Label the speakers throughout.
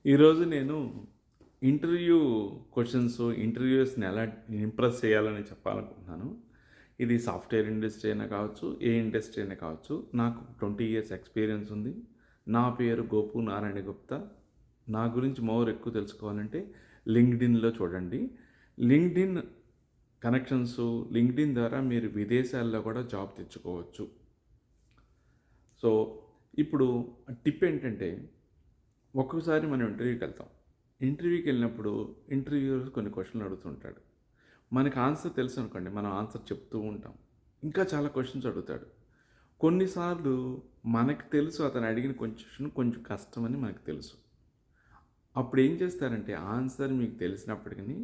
Speaker 1: ఈరోజు నేను interview questions, ఇంటర్వ్యూయర్స్‌ని ఎలా ఇంప్రెస్ చేయాలని చెప్పాలనుకుంటున్నాను. ఇది సాఫ్ట్‌వేర్ ఇండస్ట్రీ అయినా కావచ్చు, ఏ ఇండస్ట్రీ అయినా కావచ్చు. నాకు 20 ఇయర్స్ ఎక్స్‌పీరియన్స్ ఉంది. నా పేరు గోపు నారాయణ గుప్తా. నా గురించి మోర్ ఎక్కువ తెలుసుకోవాలంటే లింక్డ్ఇన్‌లో చూడండి. లింక్డ్ఇన్ కనెక్షన్సు, లింక్డ్ఇన్ ద్వారా మీరు విదేశాల్లో కూడా జాబ్ తెచ్చుకోవచ్చు. సో, ఇప్పుడు టిప్ ఏంటంటే ఒక్కొక్కసారి మనం ఇంటర్వ్యూకి వెళ్తాం. ఇంటర్వ్యూకి వెళ్ళినప్పుడు ఇంటర్వ్యూయర్ కొన్ని క్వశ్చన్లు అడుగుతుంటాడు. మనకు ఆన్సర్ తెలుసు అనుకోండి, మనం ఆన్సర్ చెప్తూ ఉంటాం. ఇంకా చాలా క్వశ్చన్స్ అడుగుతాడు. కొన్నిసార్లు మనకు తెలుసు అతను అడిగిన క్వశ్చన్ కొంచెం కష్టమని మనకు తెలుసు. అప్పుడు ఏం చేస్తారంటే ఆన్సర్ మీకు తెలిసినప్పటికీ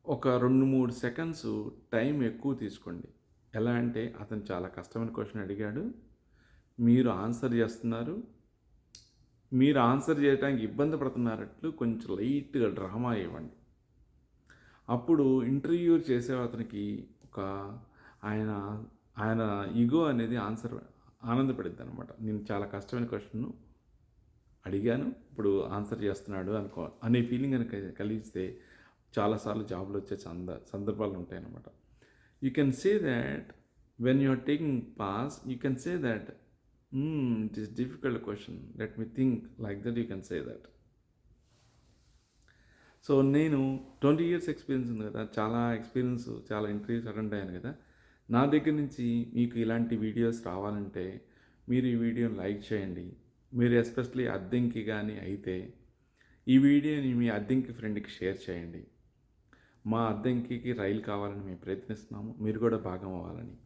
Speaker 1: ఒక 2, 3 సెకండ్స్ టైం ఎక్కువ తీసుకోండి. ఎలా అంటే అతను చాలా కష్టమైన క్వశ్చన్ అడిగాడు. మీరు ఆన్సర్ చేస్తున్నారు. మీరు ఆన్సర్ చేయడానికి ఇబ్బంది పడుతున్నారట్లు కొంచెం లైట్‌గా డ్రామా ఇవ్వండి. అప్పుడు ఇంటర్వ్యూ చేసే అతనికి ఒక ఆయన ఆయన ఇగో అనేది ఆనందపడిద్దనమాట. నేను చాలా కష్టమైన క్వెషన్‌ను అడిగాను. ఇప్పుడు ఆన్సర్ చేస్తున్నాడు అనే ఫీలింగ్ గనక కలిగిస్తే చాలా సార్లు జాబ్‌లో వచ్చే సందర్భాలు ఉంటాయన్నమాట. You can say that when you are taking pass you can say that it is difficult question. Let me think like that you can say that. So, నేను 20 ఇయర్స్ ఎక్స్‌పీరియన్స్ ఉంది కదా! చాలా ఇంటర్వ్యూస్ అటెండ్ అయ్యాను కదా! నా దగ్గర నుంచి మీకు ఇలాంటి వీడియోస్ రావాలంటే మీరు ఈ వీడియోని లైక్ చేయండి. మీరు ఎస్పెషల్లీ అద్దెంకి గాని అయితే ఈ వీడియోని మీ అద్దెంకి ఫ్రెండ్‌కి షేర్ చేయండి. మా అద్దెంకికి రైలు కావాలని మేము ప్రయత్నిస్తున్నాము. మీరు కూడా భాగం అవ్వాలని.